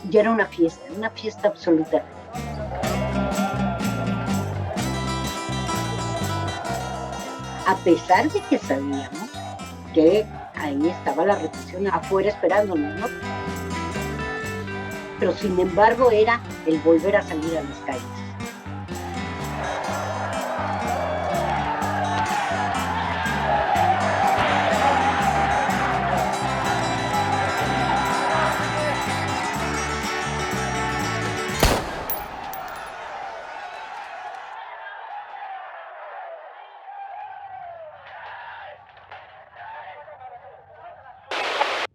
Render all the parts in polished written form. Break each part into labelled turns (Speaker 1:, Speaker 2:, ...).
Speaker 1: Ya era una fiesta absoluta. A pesar de que sabíamos que ahí estaba la represión afuera esperándonos, ¿no? Pero sin embargo era el volver a salir a las calles.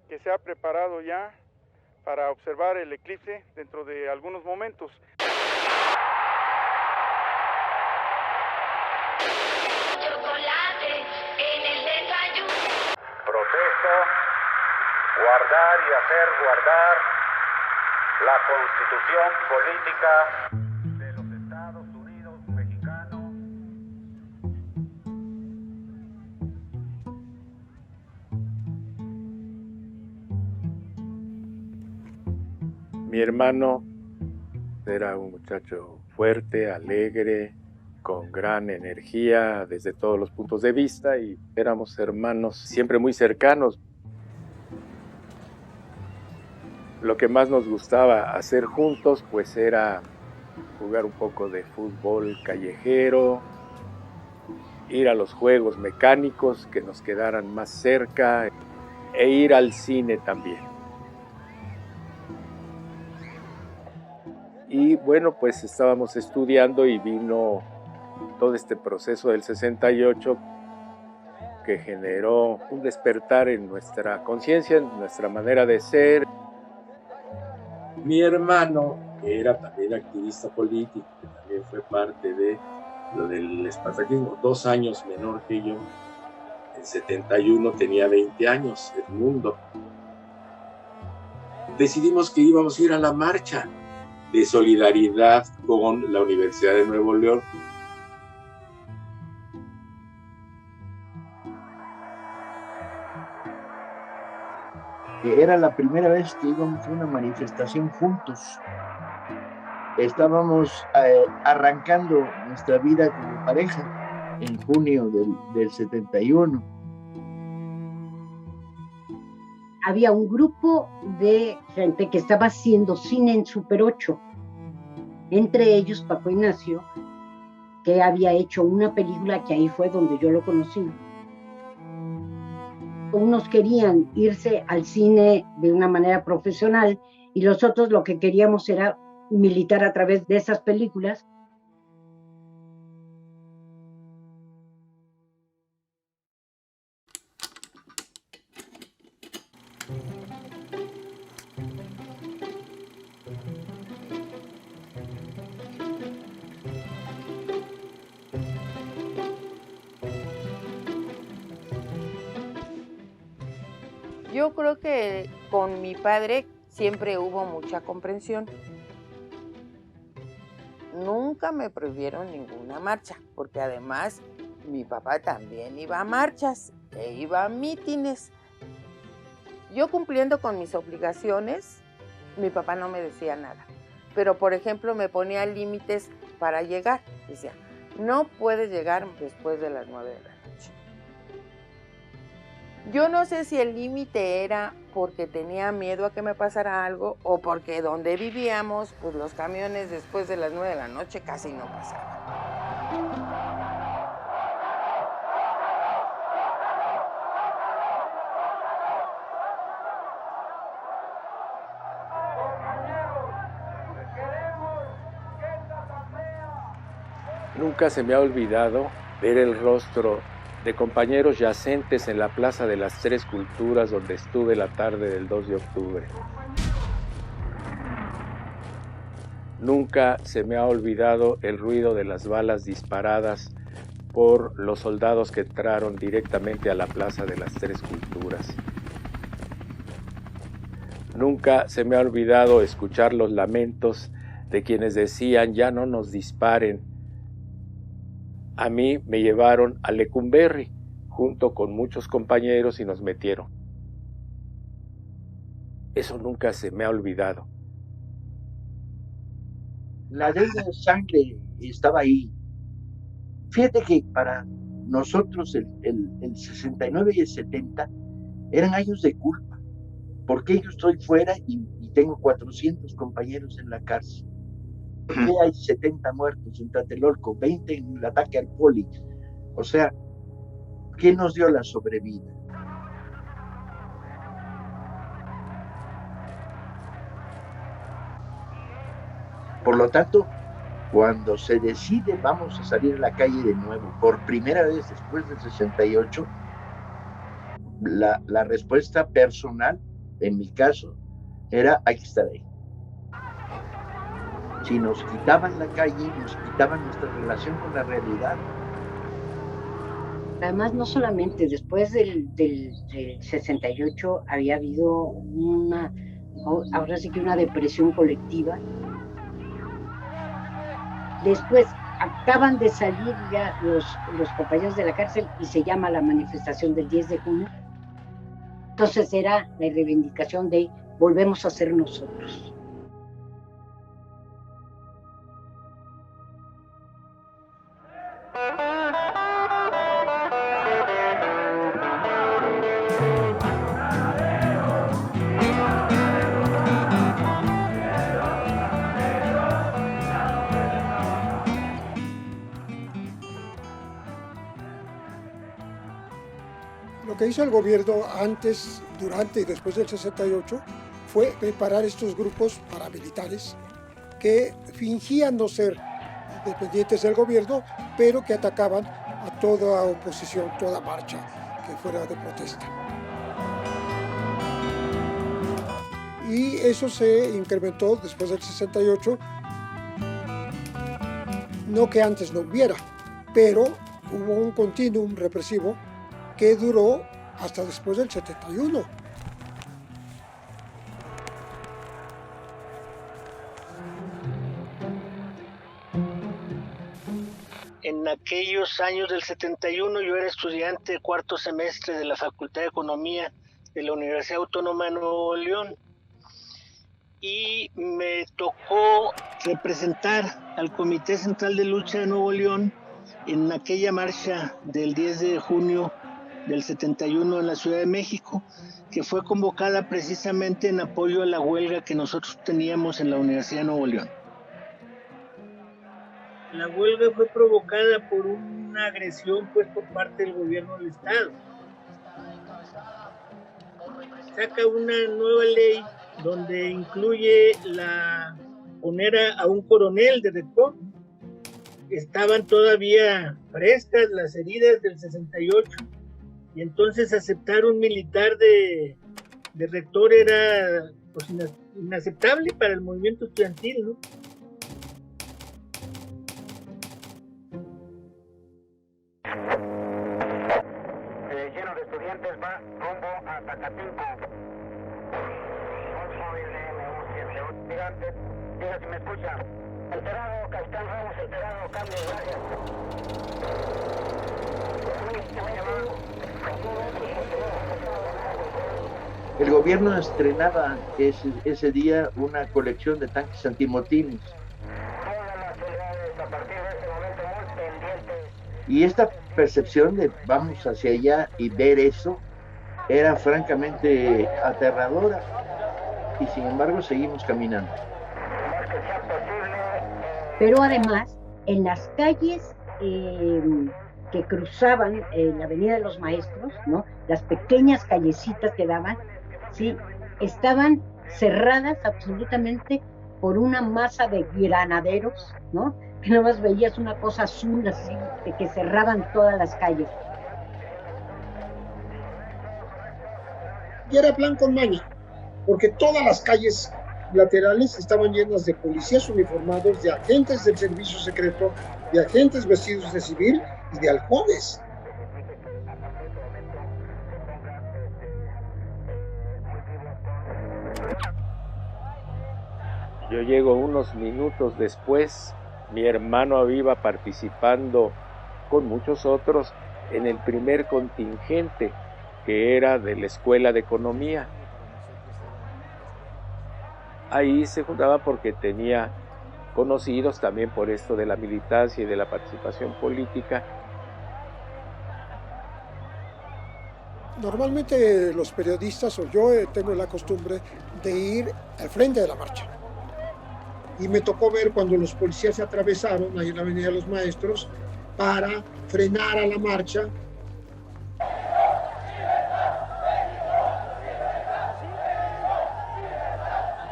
Speaker 2: Que se ha preparado ya para observar el eclipse dentro de algunos momentos.
Speaker 3: Chocolate en el desayuno.
Speaker 4: Proceso, guardar y hacer guardar la Constitución política de los Estados Unidos mexicanos.
Speaker 5: Mi hermano era un muchacho fuerte, alegre, con gran energía desde todos los puntos de vista y éramos hermanos siempre muy cercanos. Lo que más nos gustaba hacer juntos pues era jugar un poco de fútbol callejero, ir a los juegos mecánicos que nos quedaran más cerca e ir al cine también. Y bueno, pues estábamos estudiando y vino todo este proceso del 68 que generó un despertar en nuestra conciencia, en nuestra manera de ser.
Speaker 6: Mi hermano, que era también activista político, que también fue parte de lo del espartaquismo, 2 años menor que yo, en 71 tenía 20 años, Edmundo. Decidimos que íbamos a ir a la marcha de solidaridad con la Universidad de Nuevo León.
Speaker 7: Era la primera vez que íbamos a una manifestación juntos. Estábamos arrancando nuestra vida como pareja en junio del 71.
Speaker 1: Había un grupo de gente que estaba haciendo cine en Super 8, entre ellos Paco Ignacio, que había hecho una película que ahí fue donde yo lo conocí. Unos querían irse al cine de una manera profesional y los otros lo que queríamos era militar a través de esas películas.
Speaker 8: Yo creo que con mi padre siempre hubo mucha comprensión. Nunca me prohibieron ninguna marcha, porque además mi papá también iba a marchas e iba a mítines. Yo cumpliendo con mis obligaciones, mi papá no me decía nada. Pero, por ejemplo, me ponía límites para llegar. Decía, no puedes llegar después de las 9 de la noche. Yo no sé si el límite era porque tenía miedo a que me pasara algo o porque donde vivíamos, pues los camiones después de las 9 de la noche casi no pasaban.
Speaker 5: Nunca se me ha olvidado ver el rostro de compañeros yacentes en la Plaza de las Tres Culturas donde estuve la tarde del 2 de octubre. Nunca se me ha olvidado el ruido de las balas disparadas por los soldados que entraron directamente a la Plaza de las Tres Culturas. Nunca se me ha olvidado escuchar los lamentos de quienes decían, ya no nos disparen. A mí me llevaron a Lecumberri junto con muchos compañeros y nos metieron. Eso nunca se me ha olvidado.
Speaker 7: La deuda de sangre estaba ahí. Fíjate que para nosotros el 69 y el 70 eran años de culpa, porque yo estoy fuera y tengo 400 compañeros en la cárcel. Porque hay 70 muertos en Tlatelolco, 20 en el ataque al Poli. O sea, ¿qué nos dio la sobrevida? Por lo tanto, cuando se decide vamos a salir a la calle de nuevo, por primera vez después del 68, la respuesta personal, en mi caso, era hay que estar ahí. Si nos quitaban la calle, nos quitaban nuestra relación con la realidad.
Speaker 1: Además, no solamente después del 68 había habido ahora sí que una depresión colectiva. Después acaban de salir ya los compañeros de la cárcel y se llama la manifestación del 10 de junio. Entonces era la reivindicación de volvemos a ser nosotros.
Speaker 9: Lo que hizo el gobierno antes, durante y después del 68 fue preparar estos grupos paramilitares que fingían no ser dependientes del gobierno, pero que atacaban a toda oposición, toda marcha que fuera de protesta. Y eso se incrementó después del 68, no que antes no hubiera, pero hubo un continuum represivo que duró hasta después del 71.
Speaker 10: En aquellos años del 71 yo era estudiante de cuarto semestre de la Facultad de Economía de la Universidad Autónoma de Nuevo León y me tocó representar al Comité Central de Lucha de Nuevo León en aquella marcha del 10 de junio del 71 en la Ciudad de México, que fue convocada precisamente en apoyo a la huelga que nosotros teníamos en la Universidad de Nuevo León. La huelga fue provocada por una agresión por parte del gobierno del Estado. Saca una nueva ley donde incluye poner a un coronel de rector. Estaban todavía frescas las heridas del 68 y entonces aceptar un militar de rector era pues, inaceptable para el movimiento estudiantil, ¿no?
Speaker 4: Lleno de estudiantes va rumbo a Zacatepec. Diga si me escucha. Enterado, Capitán Ramos, enterado, cambio, gracias.
Speaker 7: El gobierno estrenaba ese día una colección de tanques antimotines. Y esta percepción de vamos hacia allá y ver eso era francamente aterradora. Y sin embargo seguimos caminando.
Speaker 1: Pero además, en las calles que cruzaban la Avenida de los Maestros, ¿no? Las pequeñas callecitas que daban, ¿sí? Estaban cerradas absolutamente por una masa de granaderos, ¿no? Que nada más veías una cosa azul así, de que cerraban todas las calles.
Speaker 9: Y era plan con maña, porque todas las calles laterales estaban llenas de policías uniformados, de agentes del servicio secreto, de agentes vestidos de civil y de halcones.
Speaker 5: Yo llego unos minutos después, mi hermano iba participando con muchos otros en el primer contingente, que era de la Escuela de Economía. Ahí se juntaba porque tenía conocidos también por esto de la militancia y de la participación política.
Speaker 9: Normalmente los periodistas o yo tengo la costumbre de ir al frente de la marcha. Y me tocó ver cuando los policías se atravesaron ahí en la Avenida de los Maestros para frenar a la marcha.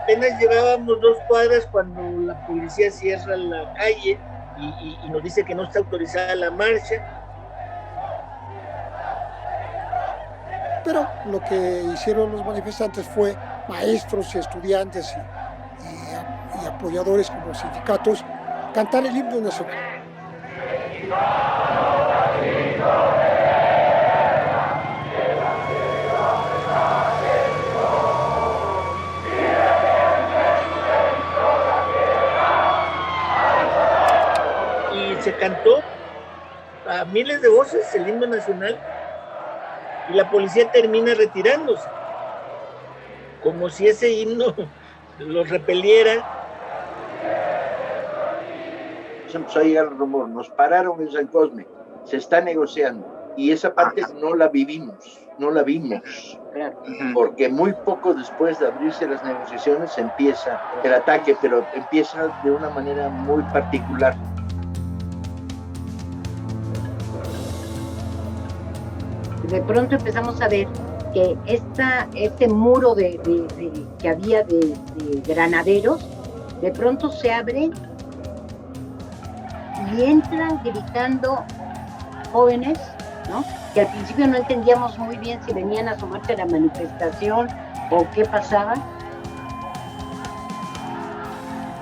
Speaker 10: Apenas llevábamos 2 cuadras cuando la policía cierra la calle y nos dice que no está autorizada la marcha.
Speaker 9: Pero lo que hicieron los manifestantes fue maestros y estudiantes y apoyadores como sindicatos cantar el himno nacional.
Speaker 10: Y se cantó a miles de voces el himno nacional y la policía termina retirándose, como si ese himno los repeliera.
Speaker 7: Se empezó a llegar el rumor, nos pararon en San Cosme, se está negociando, y esa parte no la vivimos, no la vimos, porque muy poco después de abrirse las negociaciones empieza el ataque, pero empieza de una manera muy particular.
Speaker 1: De pronto empezamos a ver que este muro que había de granaderos, de pronto se abre y entran gritando jóvenes, ¿no? Que al principio no entendíamos muy bien si venían a sumarse a la manifestación o qué pasaba.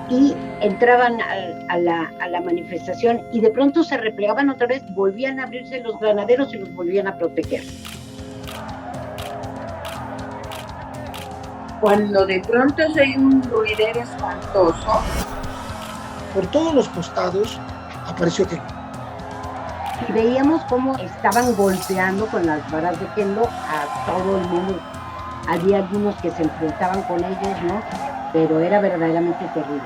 Speaker 1: Y entraban a la manifestación y de pronto se replegaban otra vez, volvían a abrirse los granaderos y los volvían a proteger.
Speaker 8: Cuando de pronto se oye un ruidero espantoso,
Speaker 9: por todos los costados apareció que
Speaker 1: y veíamos cómo estaban golpeando con las varas de kendo a todo el mundo. Había algunos que se enfrentaban con ellos, ¿no? Pero era verdaderamente terrible.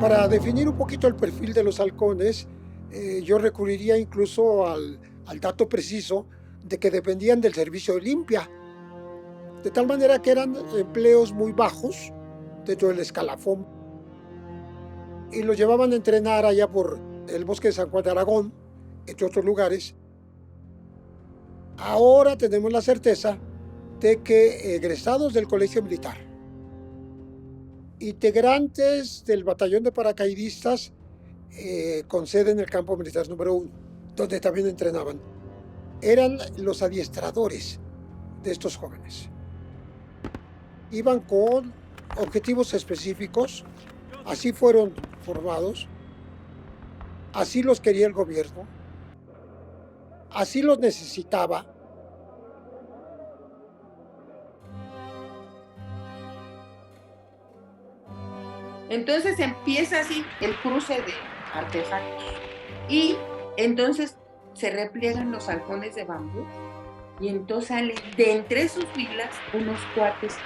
Speaker 9: Para definir un poquito el perfil de los halcones, yo recurriría incluso al dato preciso de que dependían del servicio de limpia, de tal manera que eran empleos muy bajos dentro del escalafón, y los llevaban a entrenar allá por el bosque de San Juan de Aragón, entre otros lugares. Ahora tenemos la certeza de que egresados del Colegio Militar, integrantes del batallón de paracaidistas con sede en el campo militar número 1, donde también entrenaban, eran los adiestradores de estos jóvenes. Iban con objetivos específicos, así fueron formados, así los quería el gobierno, así los necesitaba.
Speaker 8: Entonces empieza así el cruce de artefactos y entonces se repliegan los halcones de bambú y entonces salen de entre sus filas unos cuates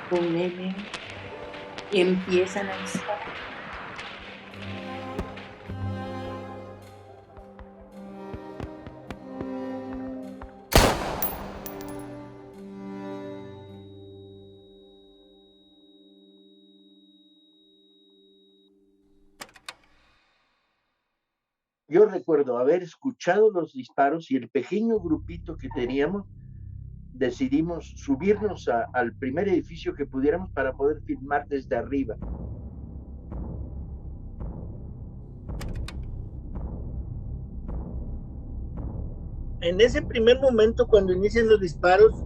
Speaker 8: con M y empiezan a disparar.
Speaker 7: Yo recuerdo haber escuchado los disparos y el pequeño grupito que teníamos, decidimos subirnos al primer edificio que pudiéramos para poder filmar desde arriba.
Speaker 10: En ese primer momento, cuando inician los disparos,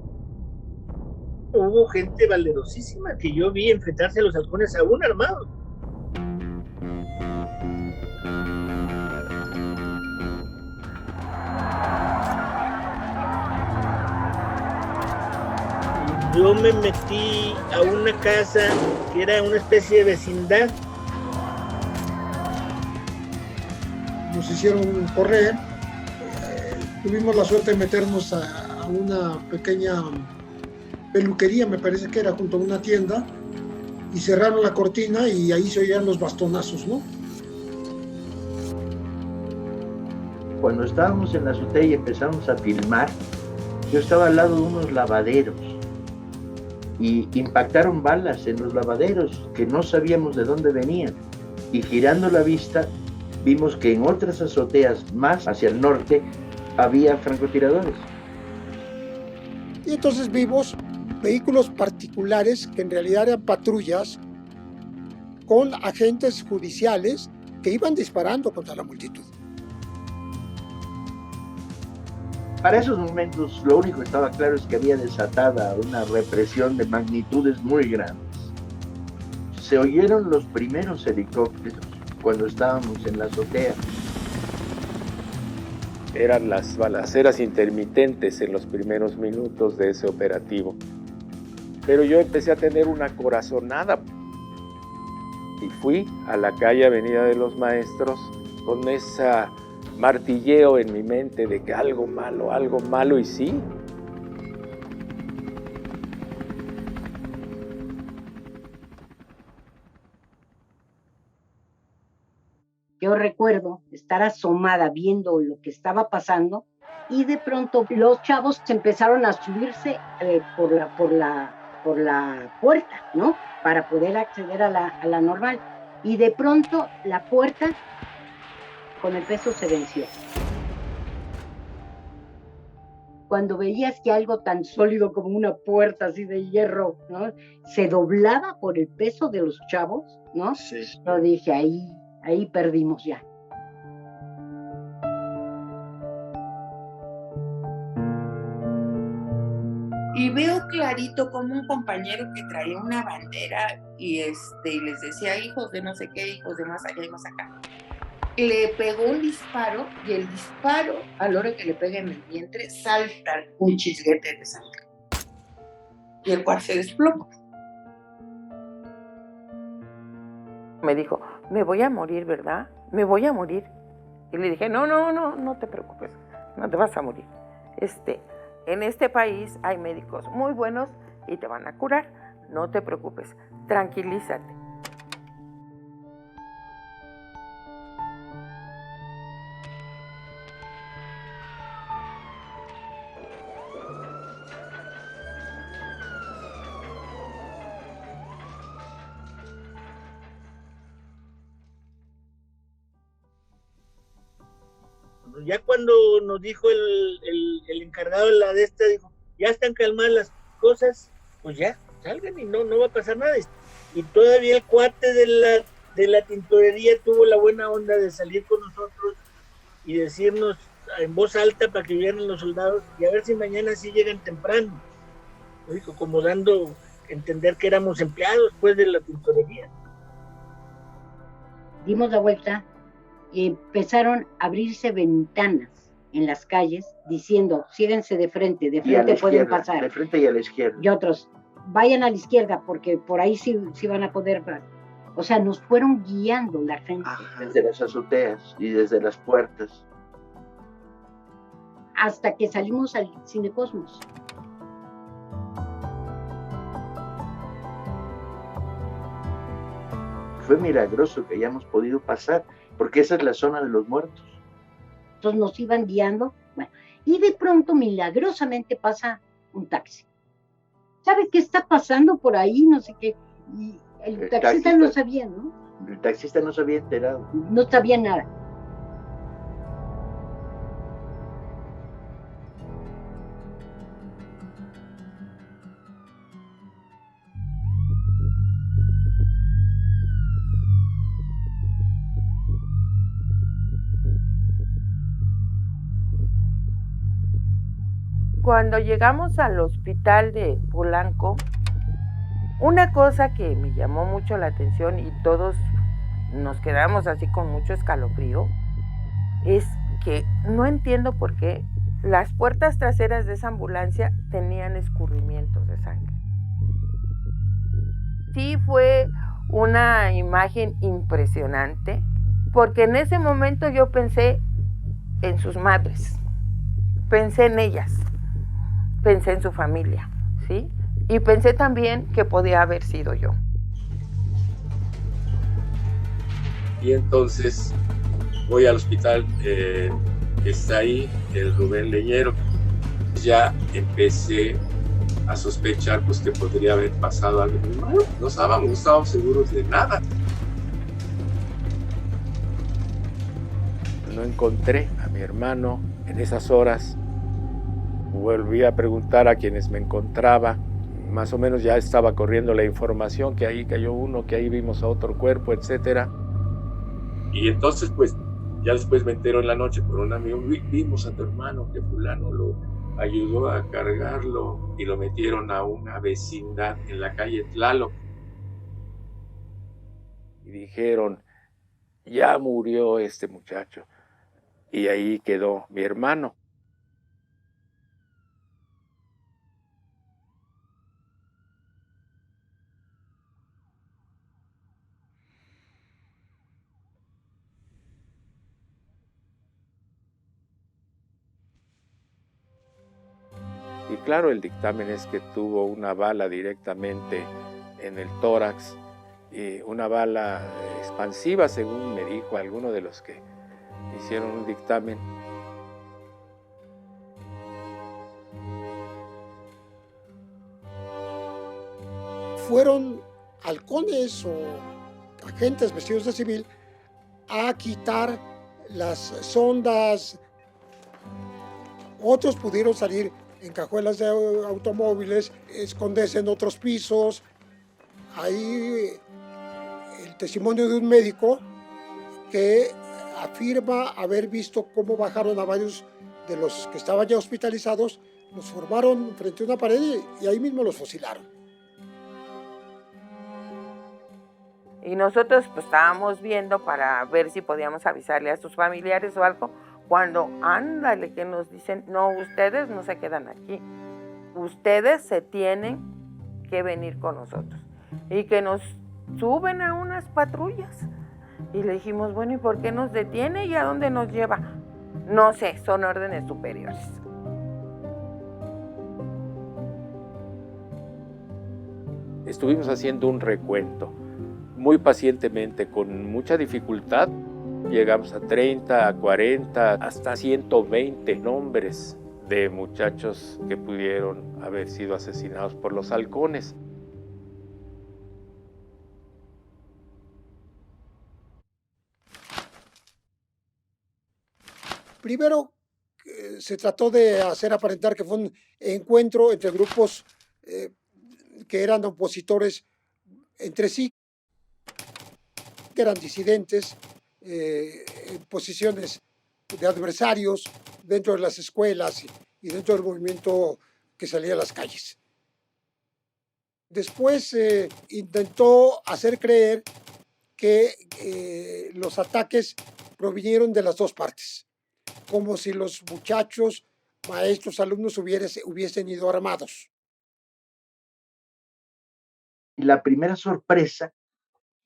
Speaker 10: hubo gente valerosísima que yo vi enfrentarse a los halcones aún armados. yo me metí a una casa que era una especie de vecindad.
Speaker 9: Nos hicieron correr, tuvimos la suerte de meternos a una pequeña peluquería, me parece que era, junto a una tienda, y cerraron la cortina y ahí se oían los bastonazos, ¿no?
Speaker 7: Cuando estábamos en la azotea y empezamos a filmar, yo estaba al lado de unos lavaderos y impactaron balas en los lavaderos que no sabíamos de dónde venían, y girando la vista vimos que en otras azoteas más hacia el norte había francotiradores.
Speaker 9: Y entonces vimos vehículos particulares que en realidad eran patrullas con agentes judiciales que iban disparando contra la multitud.
Speaker 7: Para esos momentos lo único que estaba claro es que había desatada una represión de magnitudes muy grandes. Se oyeron los primeros helicópteros cuando estábamos en la azotea.
Speaker 5: Eran las balaceras intermitentes en los primeros minutos de ese operativo. Pero yo empecé a tener una corazonada y fui a la calle Avenida de los Maestros con esa martilleo en mi mente de que algo malo, y sí.
Speaker 1: Yo recuerdo estar asomada viendo lo que estaba pasando y de pronto los chavos se empezaron a subirse por la puerta, ¿no? Para poder acceder a la normal. Y de pronto la puerta con el peso se venció. Cuando veías que algo tan sólido como una puerta así de hierro, ¿no?, se doblaba por el peso de los chavos, ¿no?
Speaker 10: Sí.
Speaker 1: Yo dije, ahí perdimos ya.
Speaker 8: Y veo clarito como un compañero que traía una bandera y les decía hijos de no sé qué, hijos de más allá y más acá. Le pegó un disparo y el disparo, a la hora que le pega en el vientre, salta un chisguete de sangre. Y el cual se desploma. Me dijo, me voy a morir, ¿verdad? Me voy a morir. Y le dije, no te preocupes, no te vas a morir. En este país hay médicos muy buenos y te van a curar. No te preocupes, tranquilízate.
Speaker 10: Ya cuando nos dijo el encargado de la de esta, dijo, ya están calmadas las cosas, pues ya, salgan y no va a pasar nada. Y todavía el cuate de la tintorería tuvo la buena onda de salir con nosotros y decirnos en voz alta para que vieran los soldados y a ver si mañana sí llegan temprano. Dijo, como dando a entender que éramos empleados pues de la tintorería.
Speaker 1: Dimos la vuelta y empezaron a abrirse ventanas en las calles diciendo, síguense de frente pueden pasar.
Speaker 7: De frente y a la izquierda.
Speaker 1: Y otros, vayan a la izquierda porque por ahí sí van a poder. O sea, nos fueron guiando la gente.
Speaker 7: Desde las azoteas y desde las puertas.
Speaker 1: Hasta que salimos al Cinecosmos.
Speaker 7: Fue milagroso que hayamos podido pasar, porque esa es la zona de los muertos.
Speaker 1: Entonces nos iban guiando, bueno, y de pronto milagrosamente pasa un taxi. ¿Sabe qué está pasando por ahí? No sé qué. Y el taxista no sabía, ¿no?
Speaker 7: El taxista no se había enterado.
Speaker 1: No sabía nada.
Speaker 8: Cuando llegamos al hospital de Polanco, una cosa que me llamó mucho la atención y todos nos quedamos así con mucho escalofrío, es que no entiendo por qué las puertas traseras de esa ambulancia tenían escurrimientos de sangre. Sí fue una imagen impresionante, porque en ese momento yo pensé en sus madres, pensé en ellas, pensé en su familia, ¿sí? Y pensé también que podía haber sido yo.
Speaker 6: Y entonces voy al hospital, está ahí el Rubén Leñero. Ya empecé a sospechar pues que podría haber pasado algo muy malo. No estábamos seguros de nada.
Speaker 5: No encontré a mi hermano en esas horas. Volví a preguntar a quienes me encontraba. Más o menos ya estaba corriendo la información que ahí cayó uno, que ahí vimos a otro cuerpo, etcétera.
Speaker 6: Y entonces pues ya después me entero en la noche por un amigo, vimos a tu hermano que fulano lo ayudó a cargarlo y lo metieron a una vecindad en la calle Tlaloc.
Speaker 5: Y dijeron, ya murió este muchacho. Y ahí quedó mi hermano. Y claro, el dictamen es que tuvo una bala directamente en el tórax, y una bala expansiva, según me dijo alguno de los que hicieron un dictamen.
Speaker 9: Fueron halcones o agentes vestidos de civil a quitar las sondas. Otros pudieron salir en cajuelas de automóviles, esconderse en otros pisos. Hay el testimonio de un médico que afirma haber visto cómo bajaron a varios de los que estaban ya hospitalizados, los formaron frente a una pared y ahí mismo los fusilaron.
Speaker 8: Y nosotros pues estábamos viendo para ver si podíamos avisarle a sus familiares o algo, cuando ándale que nos dicen, no, ustedes no se quedan aquí, ustedes se tienen que venir con nosotros. Y que nos suben a unas patrullas. Y le dijimos, bueno, ¿y por qué nos detiene y a dónde nos lleva? No sé, son órdenes superiores.
Speaker 5: Estuvimos haciendo un recuento, muy pacientemente, con mucha dificultad. Llegamos a 30, a 40, hasta 120 nombres de muchachos que pudieron haber sido asesinados por los halcones.
Speaker 9: Primero, se trató de hacer aparentar que fue un encuentro entre grupos que eran opositores entre sí, que eran disidentes, en posiciones de adversarios dentro de las escuelas y dentro del movimiento que salía a las calles. Después intentó hacer creer que los ataques provinieron de las dos partes, como si los muchachos, maestros, alumnos hubiesen ido armados.
Speaker 7: Y la primera sorpresa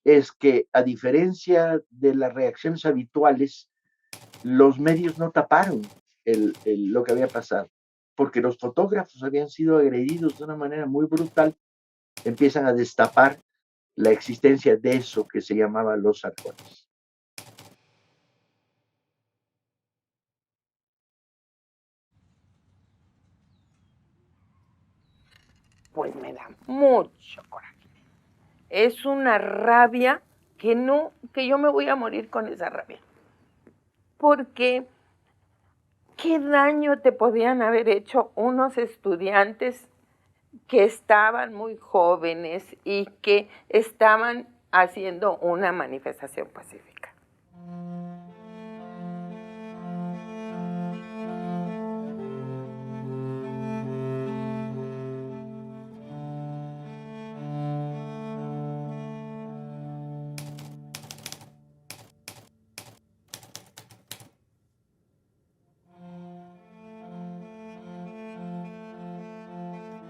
Speaker 7: es que, a diferencia de las reacciones habituales, los medios no taparon lo que había pasado, porque los fotógrafos habían sido agredidos de una manera muy brutal. Empiezan a destapar la existencia de eso que se llamaba los halcones.
Speaker 8: Pues me da mucho coraje. Es una rabia que yo me voy a morir con esa rabia. Porque ¿qué daño te podían haber hecho unos estudiantes que estaban muy jóvenes y que estaban haciendo una manifestación pacífica?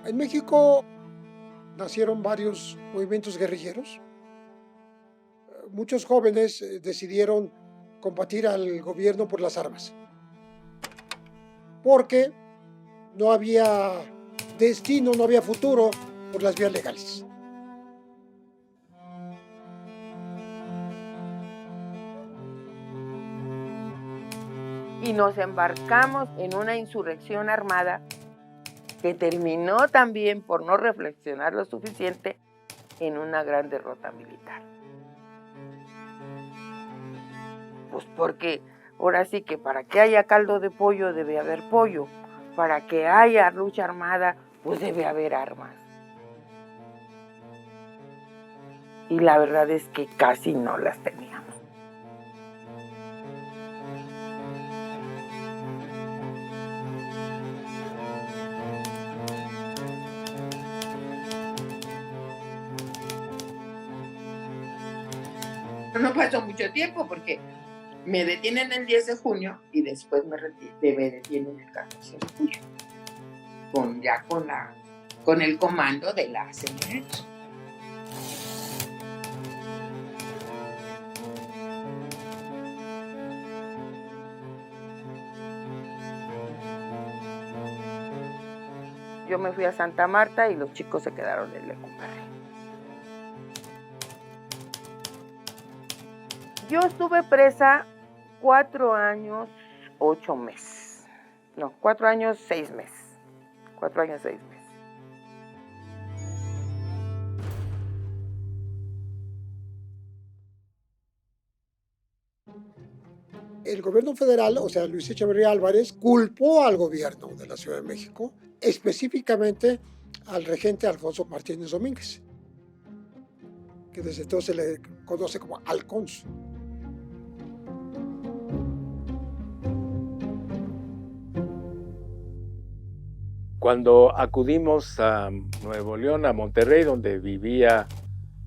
Speaker 9: En México nacieron varios movimientos guerrilleros. Muchos jóvenes decidieron combatir al gobierno por las armas, porque no había destino, no había futuro por las vías legales.
Speaker 8: Y nos embarcamos en una insurrección armada que terminó también, por no reflexionar lo suficiente, en una gran derrota militar. Pues porque ahora sí que para que haya caldo de pollo debe haber pollo, para que haya lucha armada pues debe haber armas. Y la verdad es que casi no las teníamos. No pasó mucho tiempo porque me detienen el 10 de junio y después me detienen el 14 de julio. Con el comando de la CNH. Yo me fui a Santa Marta y los chicos se quedaron en Lecumberri. Yo estuve presa 4 años, 8 meses. No, 4 años, 6 meses. 4 años, 6 meses.
Speaker 9: El gobierno federal, o sea, Luis Echeverría Álvarez, culpó al gobierno de la Ciudad de México, específicamente al regente Alfonso Martínez Domínguez, que desde entonces se le conoce como Alcons.
Speaker 5: Cuando acudimos a Nuevo León, a Monterrey, donde vivía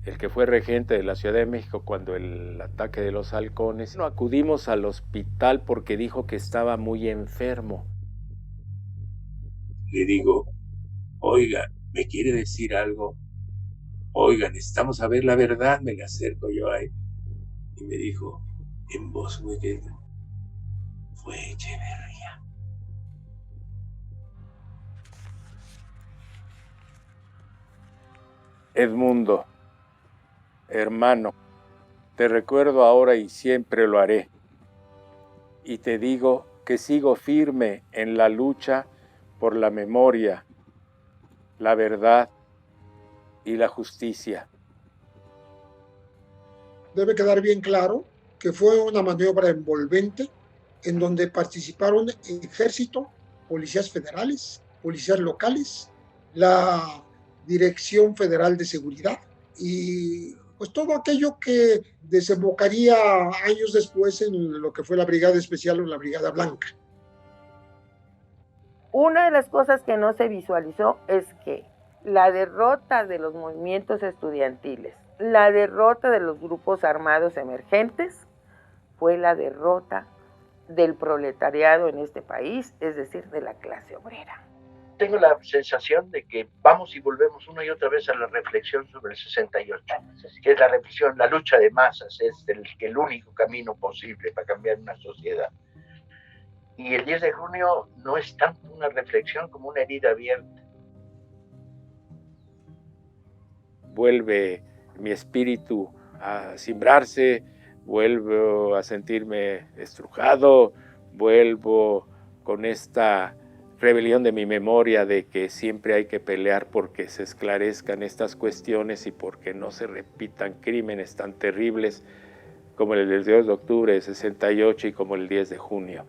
Speaker 5: el que fue regente de la Ciudad de México cuando el ataque de los halcones, no acudimos al hospital porque dijo que estaba muy enfermo.
Speaker 6: Le digo, oiga, ¿me quiere decir algo? Oiga, necesitamos saber la verdad. Me le acerco yo a él y me dijo en voz muy querida, fue Echeverría.
Speaker 5: Edmundo, hermano, te recuerdo ahora y siempre lo haré. Y te digo que sigo firme en la lucha por la memoria, la verdad y la justicia.
Speaker 9: Debe quedar bien claro que fue una maniobra envolvente en donde participaron ejército, policías federales, policías locales, la Dirección Federal de Seguridad y pues todo aquello que desembocaría años después en lo que fue la Brigada Especial o la Brigada Blanca.
Speaker 8: Una de las cosas que no se visualizó es que la derrota de los movimientos estudiantiles, la derrota de los grupos armados emergentes, fue la derrota del proletariado en este país, es decir, de la clase obrera.
Speaker 7: Tengo la sensación de que vamos y volvemos una y otra vez a la reflexión sobre el 68, que es la reflexión, la lucha de masas, es el único camino posible para cambiar una sociedad. Y el 10 de junio no es tanto una reflexión como una herida abierta.
Speaker 5: Vuelve mi espíritu a cimbrarse, vuelvo a sentirme estrujado, vuelvo con esta rebelión de mi memoria de que siempre hay que pelear porque se esclarezcan estas cuestiones y porque no se repitan crímenes tan terribles como el del 2 de octubre de 68 y como el 10 de junio.